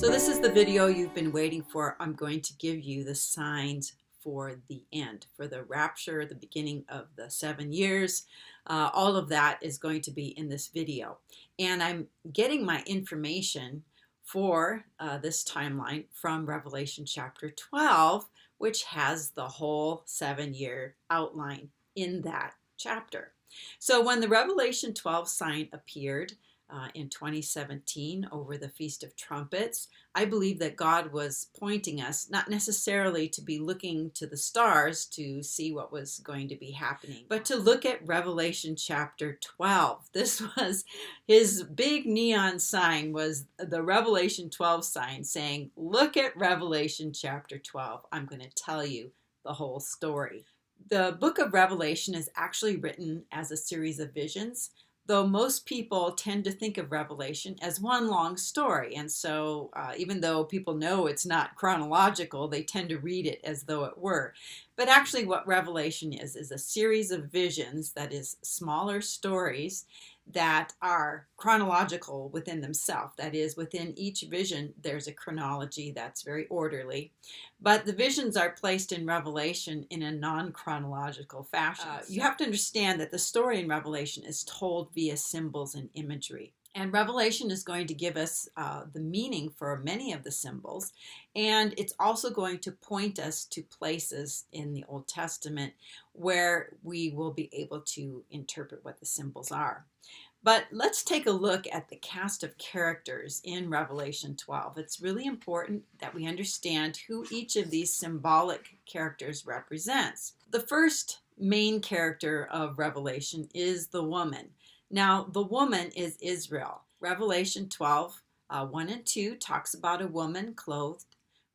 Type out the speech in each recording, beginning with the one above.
So this is the video you've been waiting for. I'm going to give you the signs for the end, for the rapture, the beginning of the 7 years. All of that is going to be in this video. And I'm getting my information for this timeline from Revelation chapter 12, which has the whole 7-year outline in that chapter. So when the Revelation 12 sign appeared, in 2017 over the Feast of Trumpets, I believe that God was pointing us not necessarily to be looking to the stars to see what was going to be happening, but to look at Revelation chapter 12. This was his big neon sign, was the Revelation 12 sign saying, look at Revelation chapter 12. I'm going to tell you the whole story. The book of Revelation is actually written as a series of visions, though most people tend to think of Revelation as one long story. And so even though people know it's not chronological, they tend to read it as though it were. But actually what Revelation is a series of visions, that is smaller stories that are chronological within themselves. That is, within each vision, there's a chronology that's very orderly. But the visions are placed in Revelation in a non-chronological fashion. You have to understand that the story in Revelation is told via symbols and imagery. And Revelation is going to give us the meaning for many of the symbols. And it's also going to point us to places in the Old Testament where we will be able to interpret what the symbols are. But let's take a look at the cast of characters in Revelation 12. It's really important that we understand who each of these symbolic characters represents. The first main character of Revelation is the woman. Now, the woman is Israel. Revelation 12, 1 and 2 talks about a woman clothed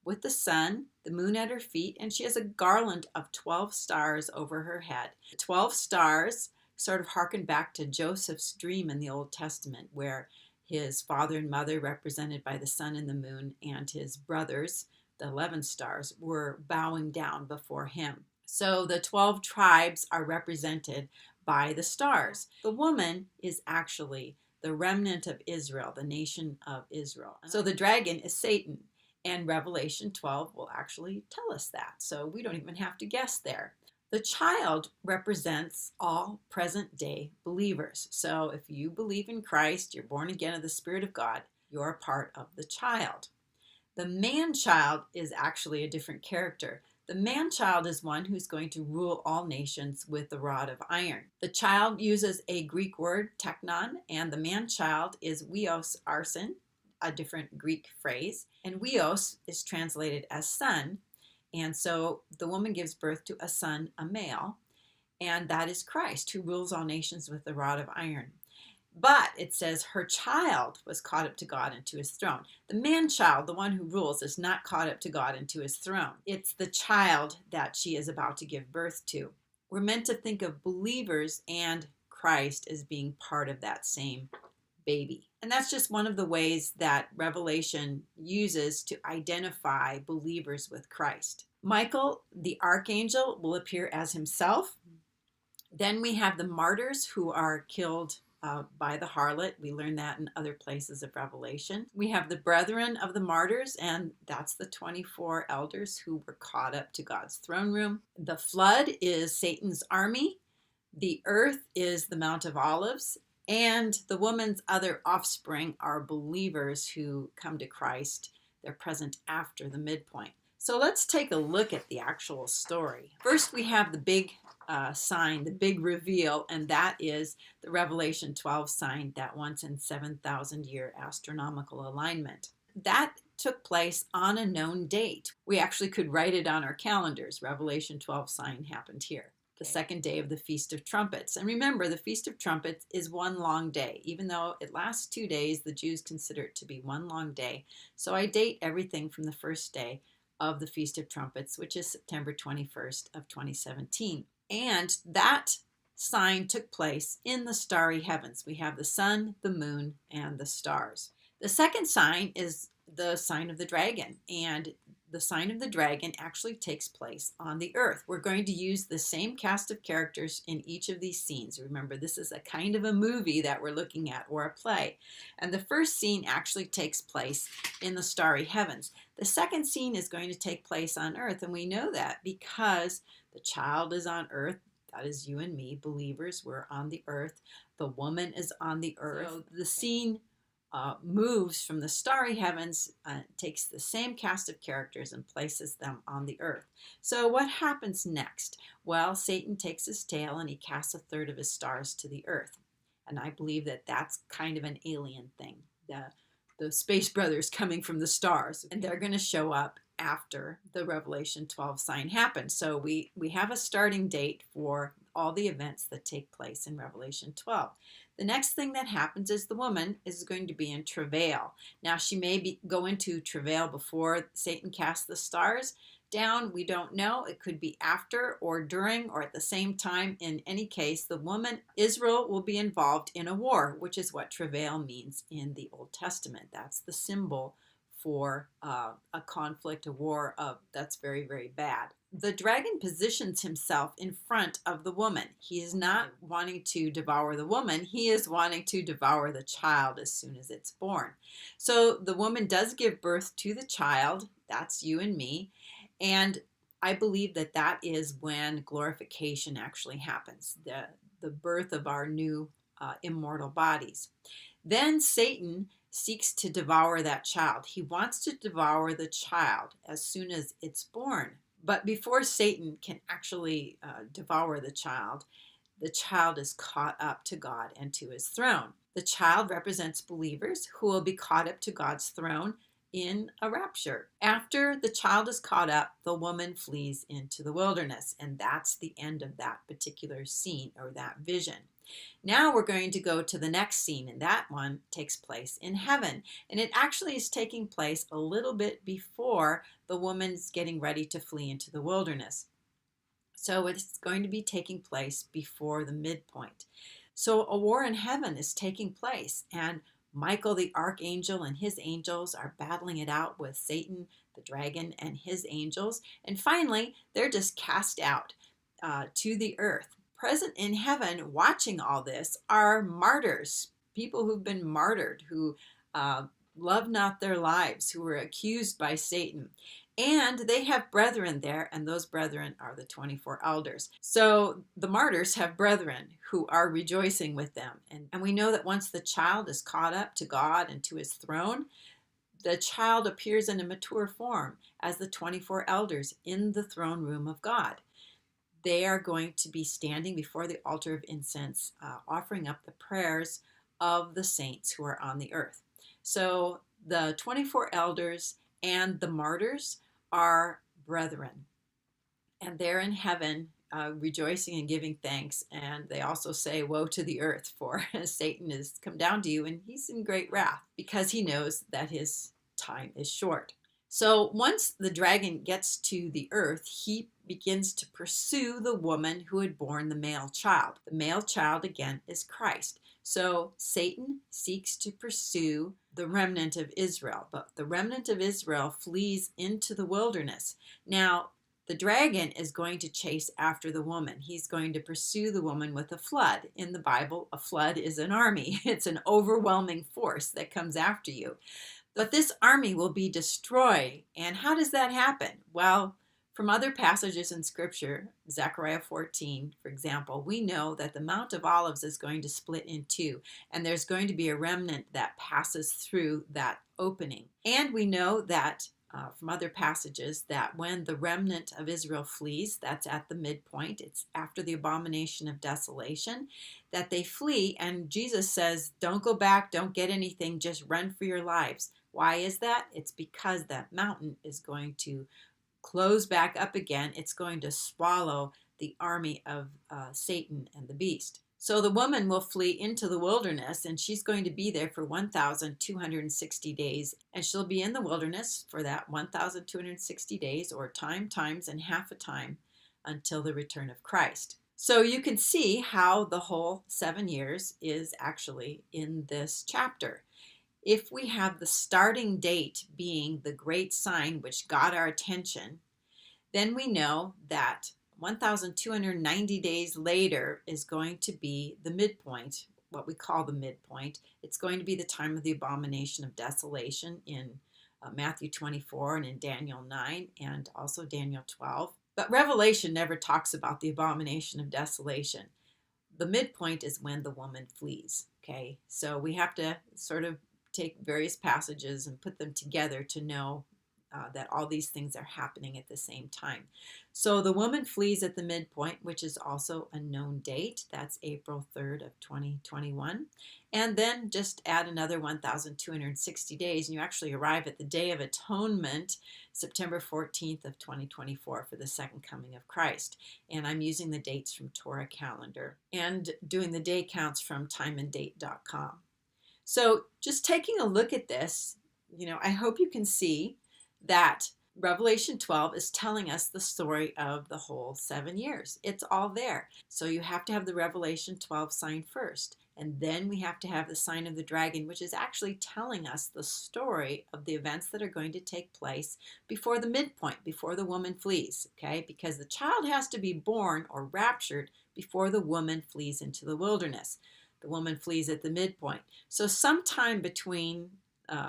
with the sun, the moon at her feet, and she has a garland of 12 stars over her head. The 12 stars sort of harken back to Joseph's dream in the Old Testament, where his father and mother, represented by the sun and the moon, and his brothers, the 11 stars, were bowing down before him. So the 12 tribes are represented by the stars. The woman is actually the remnant of Israel, the nation of Israel. So the dragon is Satan, and Revelation 12 will actually tell us that. So we don't even have to guess there. The child represents all present-day believers. So if you believe in Christ, you're born again of the Spirit of God, you're a part of the child. The man-child is actually a different character. The man-child is one who's going to rule all nations with the rod of iron. The child uses a Greek word, teknon, and the man-child is weos arson, a different Greek phrase. And weos is translated as son. And so the woman gives birth to a son, a male, and that is Christ, who rules all nations with the rod of iron. But it says her child was caught up to God and to his throne. The man-child, the one who rules, is not caught up to God and to his throne. It's the child that she is about to give birth to. We're meant to think of believers and Christ as being part of that same baby. And that's just one of the ways that Revelation uses to identify believers with Christ. Michael, the archangel, will appear as himself. Then we have the martyrs who are killed by the harlot. We learn that in other places of Revelation. We have the brethren of the martyrs, and that's the 24 elders who were caught up to God's throne room. The flood is Satan's army. The earth is the Mount of Olives. And the woman's other offspring are believers who come to Christ. They're present after the midpoint. So let's take a look at the actual story. First, we have the big sign, the big reveal, and that is the Revelation 12 sign, that once in 7,000 year astronomical alignment. That took place on a known date. We actually could write it on our calendars. Revelation 12 sign happened here, the second day of the Feast of Trumpets. And remember, the Feast of Trumpets is one long day. Even though it lasts 2 days, the Jews consider it to be one long day. So I date everything from the first day of the Feast of Trumpets, which is September 21st of 2017. And that sign took place in the starry heavens. We have the sun, the moon, and the stars. The second sign is the sign of the dragon, and the sign of the dragon actually takes place on the earth. We're going to use the same cast of characters in each of these scenes. Remember, this is a kind of a movie that we're looking at, or a play. And the first scene actually takes place in the starry heavens. The second scene is going to take place on earth, and we know that because the child is on earth. That is you and me, believers. We're on the earth. The woman is on the earth. So the scene moves from the starry heavens, takes the same cast of characters and places them on the earth. So what happens next? Well, Satan takes his tail and he casts a third of his stars to the earth. And I believe that that's kind of an alien thing. The Space Brothers coming from the stars, and they're going to show up after the Revelation 12 sign happens. So we have a starting date for all the events that take place in Revelation 12. The next thing that happens is the woman is going to be in travail. Now, she may go into travail before Satan casts the stars down. We don't know. It could be after or during or at the same time. In any case, the woman, Israel, will be involved in a war, which is what travail means in the Old Testament. That's the symbol for a conflict, a war that's very, very bad. The dragon positions himself in front of the woman. He is not wanting to devour the woman. He is wanting to devour the child as soon as it's born. So the woman does give birth to the child. That's you and me. And I believe that that is when glorification actually happens, the birth of our new immortal bodies. Then Satan seeks to devour that child. He wants to devour the child as soon as it's born. But before Satan can actually devour the child is caught up to God and to his throne. The child represents believers who will be caught up to God's throne in a rapture. After the child is caught up, the woman flees into the wilderness, and that's the end of that particular scene or that vision. Now we're going to go to the next scene, and that one takes place in heaven. And it actually is taking place a little bit before the woman's getting ready to flee into the wilderness. So it's going to be taking place before the midpoint. So a war in heaven is taking place, and Michael the archangel and his angels are battling it out with Satan, the dragon, and his angels. And finally, they're just cast out to the earth. Present in heaven, watching all this, are martyrs, people who've been martyred, who love not their lives, who were accused by Satan. And they have brethren there, and those brethren are the 24 elders. So the martyrs have brethren who are rejoicing with them. And we know that once the child is caught up to God and to his throne, the child appears in a mature form as the 24 elders in the throne room of God. They are going to be standing before the altar of incense, offering up the prayers of the saints who are on the earth. So the 24 elders and the martyrs are brethren, and they're in heaven rejoicing and giving thanks. And they also say, woe to the earth, for Satan has come down to you, and he's in great wrath because he knows that his time is short. So once the dragon gets to the earth, he begins to pursue the woman who had borne the male child. The male child, again, is Christ. So Satan seeks to pursue the remnant of Israel, but the remnant of Israel flees into the wilderness. Now, the dragon is going to chase after the woman. He's going to pursue the woman with a flood. In the Bible, a flood is an army. It's an overwhelming force that comes after you. But this army will be destroyed. And how does that happen? Well, from other passages in Scripture, Zechariah 14, for example, we know that the Mount of Olives is going to split in two, and there's going to be a remnant that passes through that opening. And we know that from other passages that when the remnant of Israel flees, that's at the midpoint, it's after the abomination of desolation, that they flee, and Jesus says, don't go back, don't get anything, just run for your lives. Why is that? It's because that mountain is going to close back up again. It's going to swallow the army of Satan and the beast. So the woman will flee into the wilderness, and she's going to be there for 1,260 days. And she'll be in the wilderness for that 1,260 days, or time, times, and half a time until the return of Christ. So you can see how the whole 7 years is actually in this chapter. if we have the starting date being the great sign which got our attention, then we know that 1,290 days later is going to be the midpoint, what we call the midpoint. It's going to be the time of the abomination of desolation in Matthew 24 and in Daniel 9 and also Daniel 12. But Revelation never talks about the abomination of desolation. The midpoint is when the woman flees. Okay, so we have to sort of take various passages and put them together to know that all these things are happening at the same time. So the woman flees at the midpoint, which is also a known date. That's April 3rd of 2021. And then just add another 1,260 days, and you actually arrive at the Day of Atonement, September 14th of 2024, for the second coming of Christ. And I'm using the dates from Torah calendar and doing the day counts from timeanddate.com. So just taking a look at this, I hope you can see that Revelation 12 is telling us the story of the whole 7 years. It's all there. So you have to have the Revelation 12 sign first. And then we have to have the sign of the dragon, which is actually telling us the story of the events that are going to take place before the midpoint, before the woman flees, okay? Because the child has to be born or raptured before the woman flees into the wilderness. The woman flees at the midpoint. So sometime between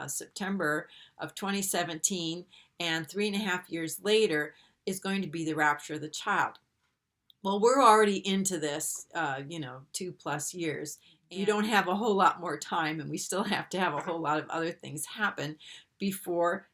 September of 2017 and 3.5 years later is going to be the rapture of the child. Well, we're already into this, 2+ years. You don't have a whole lot more time, and we still have to have a whole lot of other things happen before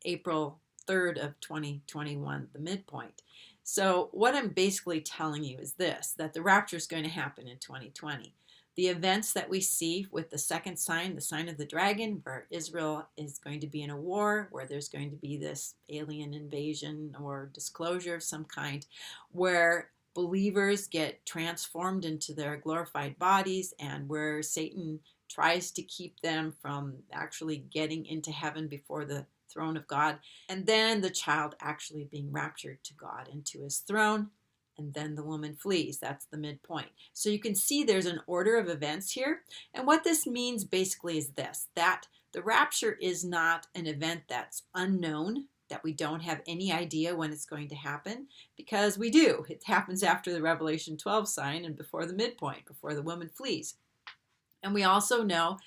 April 3rd of 2021, the midpoint. So what I'm basically telling you is this, that the rapture is going to happen in 2020. The events that we see with the second sign, the sign of the dragon, where Israel is going to be in a war, where there's going to be this alien invasion or disclosure of some kind, where believers get transformed into their glorified bodies, and where Satan tries to keep them from actually getting into heaven before the throne of God, and then the child actually being raptured to God and to his throne. And then the woman flees. That's the midpoint. So you can see there's an order of events here. And what this means basically is this, that the rapture is not an event that's unknown, that we don't have any idea when it's going to happen, because we do. It happens after the Revelation 12 sign and before the midpoint, before the woman flees. And we also know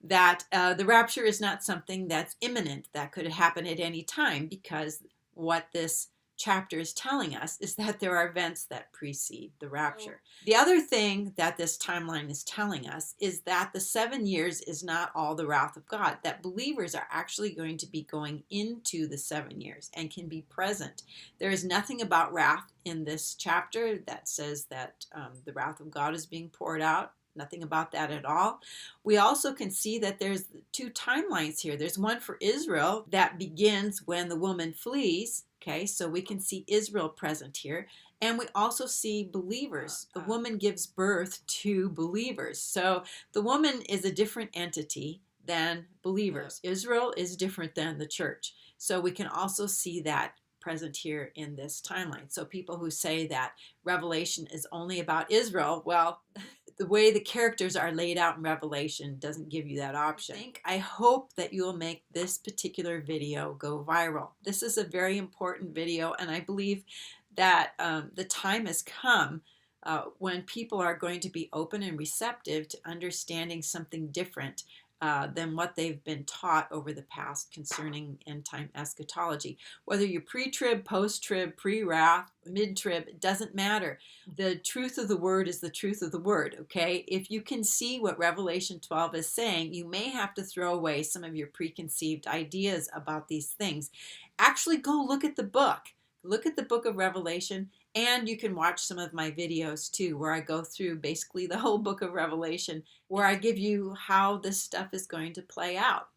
that the rapture is not something that's imminent, that could happen at any time, because what this chapter is telling us is that there are events that precede the rapture. The other thing that this timeline is telling us is that the 7 years is not all the wrath of God, that believers are actually going to be going into the 7 years and can be present. There is nothing about wrath in this chapter that says that the wrath of God is being poured out. Nothing about that at all. We also can see that there's 2 timelines here. There's one for Israel that begins when the woman flees. Okay, so we can see Israel present here. And we also see believers. The woman gives birth to believers. So the woman is a different entity than believers. Israel is different than the church. So we can also see that present here in this timeline. So people who say that Revelation is only about Israel, well, the way the characters are laid out in Revelation doesn't give you that option. I hope that you will make this particular video go viral. This is a very important video, and I believe that the time has come when people are going to be open and receptive to understanding something different than what they've been taught over the past concerning end-time eschatology. Whether you're pre-trib, post-trib, pre-wrath, mid-trib, it doesn't matter. The truth of the word is the truth of the word, okay? If you can see what Revelation 12 is saying, you may have to throw away some of your preconceived ideas about these things. Actually, go look at the book. Look at the book of Revelation, and you can watch some of my videos too, where I go through basically the whole book of Revelation, where I give you how this stuff is going to play out.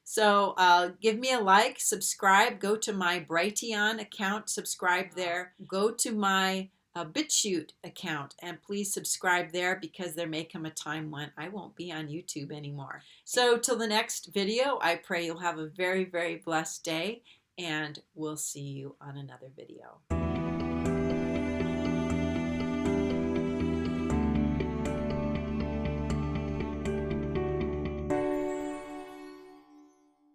So give me a like, subscribe, go to my Brighteon account, subscribe there. Go to my BitChute account, and please subscribe there, because there may come a time when I won't be on YouTube anymore. So till the next video, I pray you'll have a very, very blessed day, and we'll see you on another video.